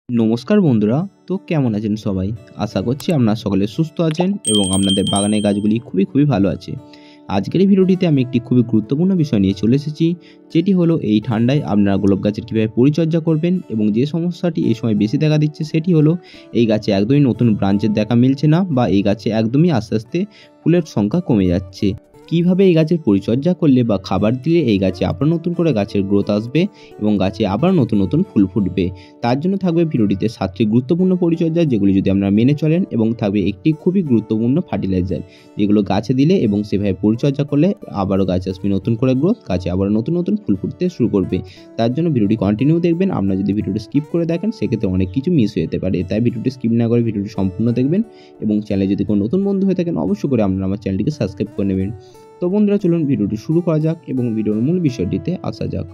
নমস্কার বন্ধুরা। তো কেমন আছেন সবাই? আশা করছি আপনারা সকলে সুস্থ আছেন এবং আপনাদের বাগানের গাছগুলি খুবই ভালো আছে। আজকের এই ভিডিওটিতে আমি একটি খুবই গুরুত্বপূর্ণ বিষয় নিয়ে চলে এসেছি, যেটি হলো এই ঠান্ডায় আপনারা গোলাপ গাছের কীভাবে পরিচর্যা করবেন এবং যে সমস্যাটি এই সময় বেশি দেখা দিচ্ছে সেটি হলো এই গাছে একদমই নতুন ব্রাঞ্চের দেখা মিলছে না বা এই গাছে একদমই আস্তে ফুলের সংখ্যা কমে যাচ্ছে। কিভাবে এই গাছের পরিচর্যা করলে বা খাবার দিলে এই গাছে আবার নতুন করে গাছের গ্রোথ আসবে এবং গাছে আবার নতুন ফুল ফুটবে, তার জন্য থাকবে ভিডিওটিতে 7টি গুরুত্বপূর্ণ পরিচর্যা, যেগুলি যদি আপনারা মেনে চলেন, এবং থাকবে একটি খুবই গুরুত্বপূর্ণ ফার্টিলাইজার, যেগুলো গাছে দিলে এবং সেভাবে পরিচর্যা করলে আবারও গাছ আসবে নতুন করে গ্রোথ, গাছে আবার নতুন ফুল ফুটতে শুরু করবে। তার জন্য ভিডিওটি কন্টিনিউ দেখবেন। আপনারা যদি ভিডিওটি স্কিপ করে দেখেন সেক্ষেত্রে অনেক কিছু মিস হয়ে যেতে পারে, তাই ভিডিওটি স্কিপ না করে ভিডিওটি সম্পূর্ণ দেখবেন এবং চ্যানেলে যদি কোনো নতুন বন্ধু হয়ে থাকেন অবশ্যই করে আপনারা আমার চ্যানেলটিকে সাবস্ক্রাইব করে নেবেন। তো বন্ধুরা, চলুন ভিডিওটি শুরু করা যাক এবং ভিডিওর মূল বিষয়টিতে আসা যাক।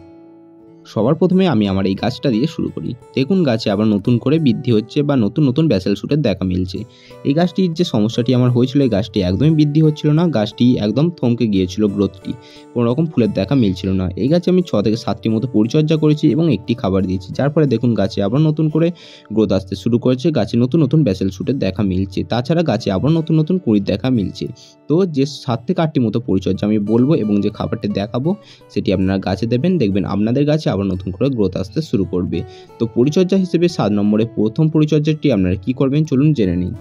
সবার প্রথমে আমি আমার এই গাছটা দিয়ে শুরু করি। দেখুন, গাছে আবার নতুন করে বৃদ্ধি হচ্ছে বা নতুন ব্যাসেল শুটের দেখা মিলছে। এই গাছটির যে সমস্যাটি আমার হয়েছিল, এই গাছটি একদমই বৃদ্ধি হচ্ছিল না, গাছটি একদম থমকে গিয়েছিল, গ্রোথটি কোনো রকম ফুলের দেখা মিলছিল না। এই গাছে আমি 6 থেকে 7টি মতো পরিচর্যা করেছি এবং একটি খাবার দিয়েছি, যার ফলে দেখুন গাছে আবার নতুন করে গ্রোথ আসতে শুরু করেছে, গাছে নতুন ব্যাসেল শুটের দেখা মিলছে, তাছাড়া গাছে আবার নতুন কুঁড়ির দেখা মিলছে। তো যে 7 থেকে 8টি মতো পরিচর্যা আমি বলবো এবং যে খাবারটি দেখাবো সেটি আপনারা গাছে দেবেন, দেখবেন আপনাদের গাছে আবার নতুন করে গ্রোথ আসতে শুরু করবে। তো পরিচর্যা হিসেবে 7 নম্বরে প্রথম পরিচর্যাটি আপনারা কি করবেন চলুন জেনে নিন।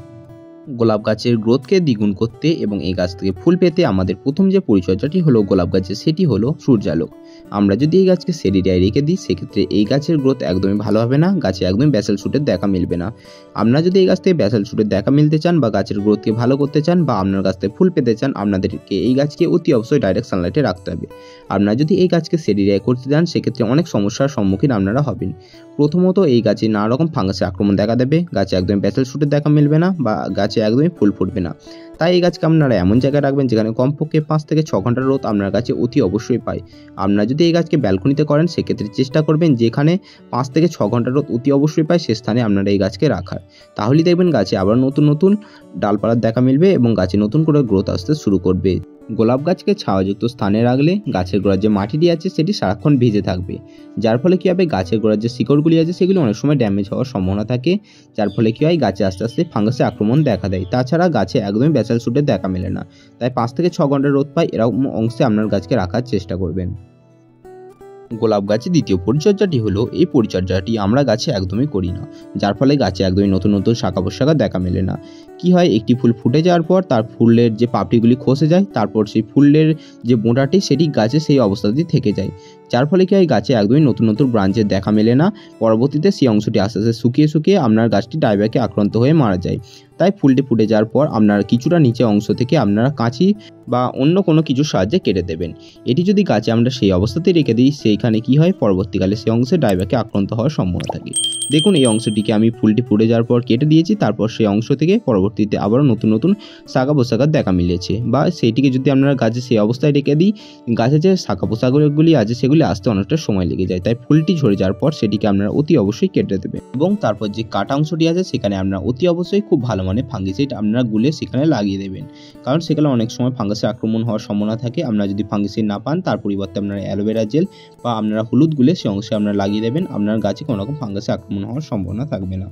গোলাপ গাছের গ্রোথকে দ্বিগুণ করতে এবং এই গাছ থেকে ফুল পেতে আমাদের প্রথম যে পরিচর্যাটি হলো গোলাপ গাছের, সেটি হলো সূর্যালোক। আমরা যদি এই গাছকে সেরিয়ায় রেখে দিই সেক্ষেত্রে এই গাছের গ্রোথ একদমই ভালো হবে না, গাছে একদমই ব্যাসেল শুটের দেখা মিলবে না। আপনারা যদি এই গাছ থেকে ব্যাসেল শুটের দেখা মিলতে চান বা গাছের গ্রোথকে ভালো করতে চান বা আপনার গাছ থেকে ফুল পেতে চান, আপনাদেরকে এই গাছকে অতি অবশ্যই ডাইরেক্ট সানলাইটে রাখতে হবে। আপনারা যদি এই গাছকে সেরিয়ায় করতে চান সেক্ষেত্রে অনেক সমস্যার সম্মুখীন আপনারা হবেন। প্রথমত, এই গাছে নানা রকম ফাঙ্গাসের আক্রমণ দেখা দেবে, গাছে একদমই ব্যাসেল শুটের দেখা মিলবে না বা গাছে একদমই ফুল ফুটবে না। তাই এই গাছকে আপনারা এমন জায়গায় রাখবেন যেখানে কমপক্ষে 5 থেকে 6 ঘন্টার রোদ আপনার গাছে অতি অবশ্যই পায়। আপনারা যদি এই গাছকে ব্যালকনিতে করেন সেক্ষেত্রে চেষ্টা করবেন যেখানে 5 থেকে 6 ঘন্টার রোদ অতি অবশ্যই পায় সে স্থানে আপনারা এই গাছকে রাখার। তাহলেই দেখবেন গাছে আবার নতুন ডালপালার দেখা মিলবে এবং গাছে নতুন করে গ্রোথ আসতে শুরু করবে। গোলাপ গাছকে ছাওয়াযুক্ত স্থানে রাখলে গাছের গোড়ার যে মাটিটি আছে সেটি সারাক্ষণ ভিজে থাকবে, যার ফলে কী হবে, গাছের গোড়ার যে শিকড়গুলি আছে সেগুলি অনেক সময় ড্যামেজ হওয়ার সম্ভাবনা থাকে, যার ফলে কী হয়, গাছে আস্তে ফাঙ্গাসের আক্রমণ দেখা দেয়। তাছাড়া গাছে একদমই ব্যাসেল শুটের দেখা মেলে না, তাই 5 থেকে 6 ঘন্টা রোদ পায় এরকম অংশে আপনার গাছকে রাখার চেষ্টা করবেন। গোলাপ গাছের দ্বিতীয় পরিচর্যাটি হলো, এই পরিচর্যাটি আমরা গাছে একদমই করি না, যার ফলে গাছে একদমই নতুন শাখা প্রশাখা দেখা মেলে না। কি হয়, একটি ফুল ফুটে যাওয়ার পর তার ফুলের যে পাপড়িগুলি খসে যায়, তারপর সেই ফুলের যে বোঁটাটি সেটি গাছে সেই অবস্থাতেই থেকে যায়, যার ফলে কি হয়, গাছে একদমই নতুন ব্রাঞ্চের দেখা মেলে না। পরবর্তীতে সেই অংশটি আস্তে শুকিয়ে আপনার গাছটি ডায়রিয়াকে আক্রান্ত হয়ে মারা যায়। তাই ফুলটি ফুটে যাওয়ার পর আপনারা কিছুটা নিচে অংশ থেকে আপনারা কাঁচি বা অন্য কোনো কিছুর সাহায্যে কেটে দেবেন। এটি যদি গাছে আমরা সেই অবস্থাতেই রেখে দিই সেইখানে কি হয়, পরবর্তীকালে সেই অংশে ডায়রিয়াকে আক্রান্ত হওয়ার সম্ভাবনা থাকে। দেখুন, এই অংশটিকে আমি ফুলটি ফুটে যাওয়ার পর কেটে দিয়েছি, তারপর সেই অংশ থেকে পরবর্তীতে আবারও নতুন শাখা প্রশাখার দেখা মিলেছে, বা সেইটিকে যদি আপনারা গাছে সেই অবস্থায় রেখে দিই, গাছের যে শাখা প্রশাখাগুলি আছে সেগুলি আসতে অনেকটা সময় লেগে যায়। তাই ফুলটি ঝরে যাওয়ার পর সেটিকে আপনারা অতি অবশ্যই কেটে দেবেন এবং তারপর যে কাটা অংশটি আছে সেখানে আপনারা অতি অবশ্যই খুব ভালো মানে ফাঙ্গিসাইড আপনারা গুলে সেখানে লাগিয়ে দেবেন, কারণ সেখানে অনেক সময় ফাঙ্গাসের আক্রমণ হওয়ার সম্ভাবনা থাকে। আপনারা যদি ফাঙ্গিসাইড না পান তার পরিবর্তে আপনারা অ্যালোভেরা জেল বা আপনারা হলুদ গুলে সে অংশে আপনারা লাগিয়ে দেবেন, আপনার গাছে কোনো রকম ফাঙ্গাসের আক্রমণ হওয়ার সম্ভাবনা থাকবে না।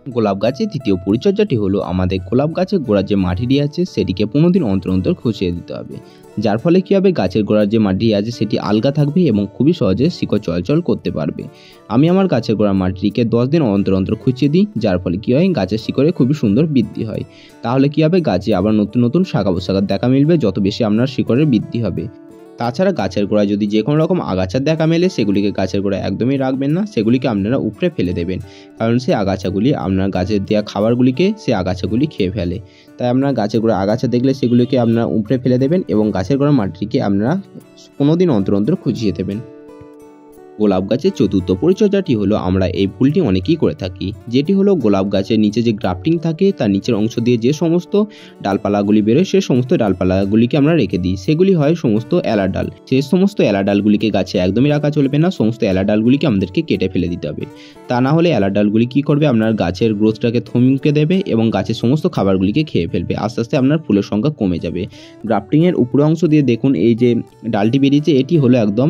গোলাপ গাছের তৃতীয় পরিচর্যাটি হলো, আমাদের গোলাপ গাছের গোড়ার যে মাটিটি আছে সেটিকে 15 দিন অন্তর খুঁচিয়ে দিতে হবে, যার ফলে কী হবে, গাছের গোড়ার যে মাটি আছে সেটি আলগা থাকবে এবং খুবই সহজে শিকড় চলাচল করতে পারবে। আমি আমার গাছের গোড়ার মাটিটিকে 10 দিন অন্তর খুঁচিয়ে দিই, যার ফলে কী হয়, গাছের শিকড়ে খুবই সুন্দর বৃদ্ধি হয়। তাহলে কী হবে, গাছে আবার নতুন শাখা প্রশাখার দেখা মিলবে যত বেশি আপনার শিকড়ের বৃদ্ধি হবে। তাছাড়া গাছের গোড়ায় যদি যে কোনো রকম আগাছার দেখা মেলে সেগুলিকে গাছের গোড়ায় একদমই রাখবেন না, সেগুলিকে আপনারা উপড়ে ফেলে দেবেন, কারণ সেই আগাছাগুলি আপনার গাছের দেওয়া খাবারগুলিকে সেই আগাছাগুলি খেয়ে ফেলে। তাই আপনার গাছের গোড়ায় আগাছা দেখলে সেগুলিকে আপনারা উপড়ে ফেলে দেবেন এবং গাছের গোড়ার মাটিকে আপনারা 15 দিন অন্তর খুঁজিয়ে দেবেন। গোলাপ গাছের চতুর্থ পরিচর্যাটি হলো, আমরা এই ভুলটি অনেকেই করে থাকি, যেটি হলো গোলাপ গাছের নিচে যে গ্রাফটিং থাকে তার নিচের অংশ দিয়ে যে সমস্ত ডালপালাগুলি বেরোয় সে সমস্ত ডালপালাগুলিকে আমরা রেখে দিই, সেগুলি হয় সমস্ত এলা ডাল। সেই সমস্ত এলা ডালগুলিকে গাছে একদমই রাখা চলবে না, সমস্ত এলা ডালগুলিকে আমাদেরকে কেটে ফেলে দিতে হবে। তা না হলে এলা ডালগুলি কী করবে, আপনার গাছের গ্রোথটাকে থমকে দেবে এবং গাছের সমস্ত খাবারগুলিকে খেয়ে ফেলবে, আস্তে আপনার ফুলের সংখ্যা কমে যাবে। গ্রাফটিংয়ের উপরে অংশ দিয়ে দেখুন এই যে ডালটি বেরিয়েছে এটি হলো একদম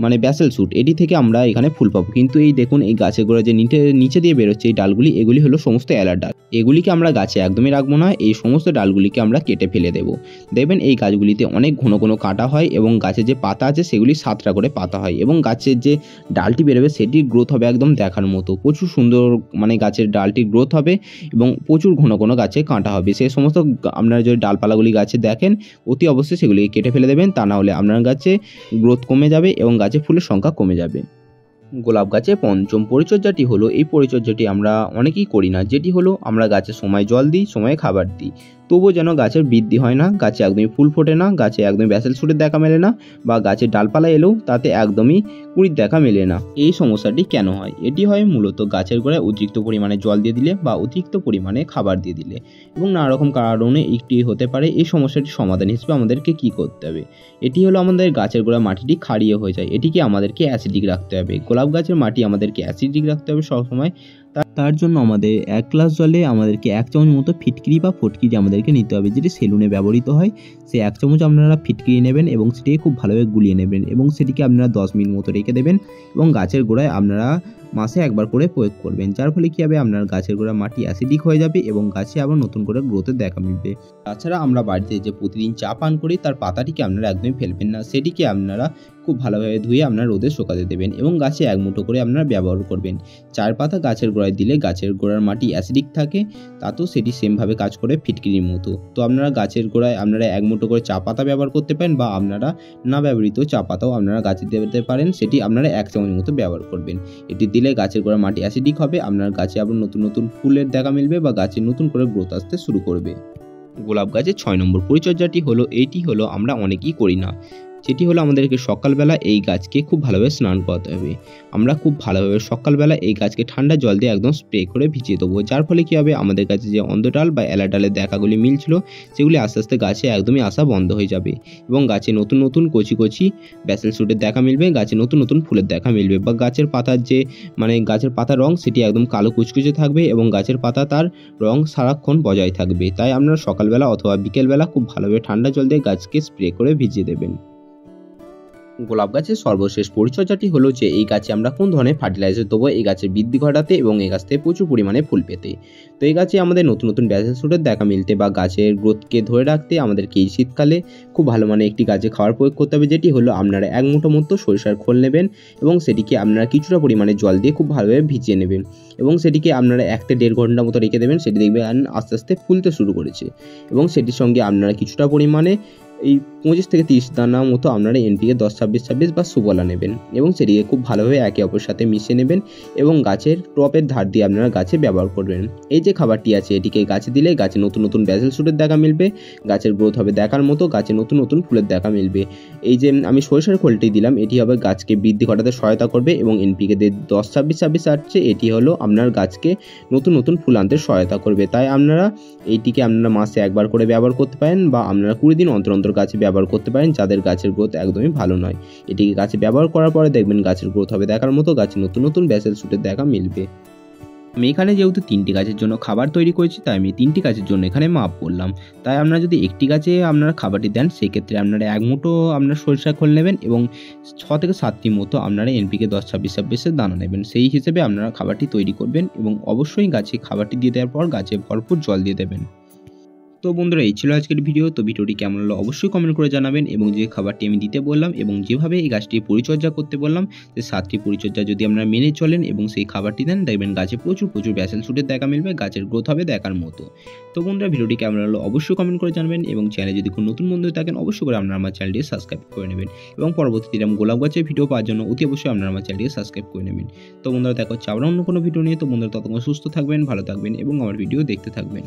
মানে ব্যাসেল শুট, এটি থেকে আমরা এখানে ফুল পাবো। কিন্তু এই দেখুন এই গাছের গোড়া যে নিচে দিয়ে বেরোচ্ছে এই ডালগুলি, এগুলি হলো সমস্ত এলার ডাল। এগুলিকে আমরা গাছে একদমই রাখবো না, এই সমস্ত ডালগুলিকে আমরা কেটে ফেলে দেবো। দেখবেন এই গাছগুলিতে অনেক ঘন ঘন কাটা হয় এবং গাছের যে পাতা আছে সেগুলি 7টা করে পাতা হয় এবং গাছের যে ডালটি বেরোবে সেটির গ্রোথ হবে একদম দেখার মতো, প্রচুর সুন্দর মানে গাছের ডালটির গ্রোথ হবে এবং প্রচুর ঘন ঘন গাছে কাঁটা হবে। সেই সমস্ত আপনারা যদি ডালপালাগুলি গাছে দেখেন অতি অবশ্যই সেগুলিকে কেটে ফেলে দেবেন, তা না হলে আপনার গাছে গ্রোথ কমে যাবে এবং গাছে ফুলের সংখ্যা কমে যাবে। গোলাপ গাছে পঞ্চম পরিচর্যাটি হলো, এই পরিচর্যাটি আমরা অনেকেই করি না, যেটি হলো আমরা গাছে সময় জল দিই, সময়ে খাবার দিই, তবুও যেন গাছের বৃদ্ধি হয় না, গাছে একদমই ফুল ফোটে না, গাছে একদমই ব্যাসেল শুটের দেখা মেলে না, বা গাছের ডালপালা এলেও তাতে একদমই কুঁড়ির দেখা মেলে না। এই সমস্যাটি কেন হয়? এটি হয় মূলত গাছের গোড়ায় অতিরিক্ত পরিমাণে জল দিয়ে দিলে বা অতিরিক্ত পরিমাণে খাবার দিয়ে দিলে এবং নানা রকম কারণে একটি হতে পারে। এই সমস্যাটির সমাধান হিসেবে আমাদেরকে কি করতে হবে? এটি হলো আমাদের গাছের গোড়ায় মাটিটি ক্ষারীয় হয়ে যায়, এটিকে আমাদেরকে অ্যাসিডিক রাখতে হবে। গোলাপ গাছের মাটি আমাদেরকে অ্যাসিডিক রাখতে হবে সবসময়। তার জন্য আমাদের 1 গ্লাস জলে আমাদেরকে 1 চামচ মতো ফিটকিরি বা ফটকিরি আমাদেরকে নিতে হবে, যেটি সেলুনে ব্যবহৃত হয়। সেই 1 চামচ আপনারা ফিটকিরি নেবেন এবং সেটিকে খুব ভালোভাবে গুলিয়ে নেবেন এবং সেটিকে আপনারা 10 মিনিট মতো রেখে দেবেন এবং গাছের গোড়ায় আপনারা মাসে একবার করে প্রয়োগ করবেন। যার ফলে কী হবে, আপনার গাছের গোড়ায় মাটি অ্যাসিডিক হয়ে যাবে এবং গাছে আবার নতুন করে গ্রোথের দেখা মিলবে। তাছাড়া আমরা বাড়িতে যে প্রতিদিন চা পান করি তার পাতাটিকে আপনারা একদমই ফেলবেন না, সেটিকে আপনারা খুব ভালোভাবে ধুয়ে আপনারা রোদে শুকাতে দেবেন এবং গাছে 1 মুঠো করে আপনারা ব্যবহার করবেন। চার পাতা গাছের গোড়ায় দিলে গাছের গোড়ার মাটি অ্যাসিডিক থাকে, তাতেও সেটি সেমভাবে কাজ করে ফিটকিরির মতো। তো আপনারা গাছের গোড়ায় আপনারা 1 মুঠো করে চা পাতা ব্যবহার করতে পারেন বা আপনারা না ব্যবহৃত চা পাতাও আপনারা গাছে দিতে পারেন, সেটি আপনারা 1 চামচ মতো ব্যবহার করবেন। এটি দিলে গাছের গোড়ার মাটি অ্যাসিডিক হবে, আপনার গাছে আবার নতুন নতুন ফুলের দেখা মিলবে বা গাছে নতুন করে গ্রোথ আসতে শুরু করবে। গোলাপ গাছের 6 নম্বর পরিচর্যাটি হলো, এইটি হলো আমরা অনেকেই করি না, যেটি হলো আমাদেরকে সকালবেলা এই গাছকে খুব ভালোভাবে স্নান করাতে হবে। আমরা খুব ভালোভাবে সকালবেলা এই গাছকে ঠান্ডা জল দিয়ে একদম স্প্রে করে ভিজিয়ে দেবো, যার ফলে কী হবে, আমাদের কাছে যে অন্ধডাল বা এলা ডালের দেখাগুলি মিলছিল সেগুলি আস্তে আস্তে গাছে একদমই আসা বন্ধ হয়ে যাবে এবং গাছে নতুন নতুন কচি কচি ব্যাসেল শুটের দেখা মিলবে, গাছে নতুন নতুন ফুলের দেখা মিলবে বা গাছের পাতার যে মানে গাছের পাতার রং সেটি একদম কালো কুচকুচে থাকবে এবং গাছের পাতা তার রং সারাক্ষণ বজায় থাকবে। তাই আপনারা সকালবেলা অথবা বিকেলবেলা খুব ভালোভাবে ঠান্ডা জল দিয়ে গাছকে স্প্রে করে ভিজিয়ে দেবেন। গোলাপ গাছের সর্বশেষ পরিচর্যাটি হলো যে এই গাছে আমরা কোন ধরনের ফার্টিলাইজার দেবো এই গাছের বৃদ্ধি ঘটাতে এবং এই গাছ থেকে প্রচুর পরিমাণে ফুল পেতে। তো এই গাছে আমাদের নতুন নতুন ব্যাসেল শুটের দেখা মিলতে বা গাছের গ্রোথকে ধরে রাখতে আমাদেরকে এই শীতকালে খুব ভালো মানে একটি গাছে খাবার প্রয়োগ করতে হবে, যেটি হলো আপনারা 1 মুঠো মতো সরিষার খোল নেবেন এবং সেটিকে আপনারা কিছুটা পরিমাণে জল দিয়ে খুব ভালোভাবে ভিজিয়ে নেবেন এবং সেটিকে আপনারা 1 থেকে 1.5 ঘন্টা মতো রেখে দেবেন। সেটি দেখবেন আস্তে আস্তে ফুলতে শুরু করেছে এবং সেটির সঙ্গে আপনারা কিছুটা পরিমাণে এই 25 থেকে 30 দানা মতো আপনারা NPK 10-26-26 বা সুবলা নেবেন এবং সেটিকে খুব ভালোভাবে একে অপরের সাথে মিশিয়ে নেবেন এবং গাছের টপের ধার দিয়ে আপনারা গাছে ব্যবহার করবেন। এই যে খাবারটি আছে এটিকে গাছে দিলে গাছে নতুন নতুন ব্যাসেল শুটের দেখা মিলবে, গাছের গ্রোথ হবে দেখার মতো, গাছে নতুন নতুন ফুলের দেখা মিলবে। এই যে আমি সরিষার খোলটি দিলাম এটি হবে গাছকে বৃদ্ধি ঘটাতে সহায়তা করবে এবং NPK 10-26-26 আসছে, এটি হলো আপনার গাছকে নতুন নতুন ফুল আনতে সহায়তা করবে। তাই আপনারা এইটিকে আপনারা মাসে একবার করে ব্যবহার করতে পারেন বা আপনারা 20 দিন অন্তর অন্তর গাছে ব্যবহার করতে পারেন যাদের গাছের গ্রোথ একদমই ভালো নয়। এটিকে গাছে ব্যবহার করার পরে দেখবেন গাছের গ্রোথ হবে দেখার মতো, গাছে নতুন নতুন ব্যাসেল শুটের দেখা মিলবে। আমি এখানে যেহেতু 3টি গাছের জন্য খাবার তৈরি করেছি তাই আমি 3টি গাছের জন্য এখানে মাপ বললাম। তাই আপনারা যদি একটি গাছে আপনারা খাবারটি দেন সেক্ষেত্রে আপনারা 1 মুঠো আপনারা সরিষা খোল নেবেন এবং 6 থেকে 7টি মতো আপনারা NPK 10-26-26 দানা নেবেন, সেই হিসেবে আপনারা খাবারটি তৈরি করবেন এবং অবশ্যই গাছে খাবারটি দিয়ে দেওয়ার পর গাছে ভরপুর জল দিয়ে দেবেন। তো বন্ধুরা এই ছিল আজকের ভিডিও। তো ভিডিওটি কেমন হলো অবশ্যই কমেন্ট করে জানাবেন এবং যে খাবারটি আমি দিতে বললাম এবং যেভাবে এই গাছটি পরিচর্যা করতে বললাম যে 7টি পরিচর্যা যদি আপনারা মেনে চলেন এবং সেই খাবারটি দেন দেখবেন গাছে প্রচুর ব্যাসেল শুটের দেখা মিলবে, গাছের গ্রোথ হবে দেখার মতো। তো বন্ধুরা ভিডিওটি কেমন হলো অবশ্যই কমেন্ট করে জানাবেন এবং চ্যানেলে যদি কোনো নতুন বন্ধু থাকেন অবশ্যই করে আপনারা আমার চ্যানেলটি সাবস্ক্রাইব করে নেবেন এবং পরবর্তীতে এরকম গোলাপ গাছের ভিডিও পাওয়ার জন্য অতি অবশ্যই আপনারা আমার চ্যানেলটি সাবস্ক্রাইব করে নেবেন। তো বন্ধুরা দেখা হচ্ছে আবার অন্য কোনো ভিডিও নিয়ে। তো বন্ধুরা ততক্ষণ সুস্থ থাকবেন, ভালো থাকবেন এবং আমার ভিডিও দেখতে থাকবেন।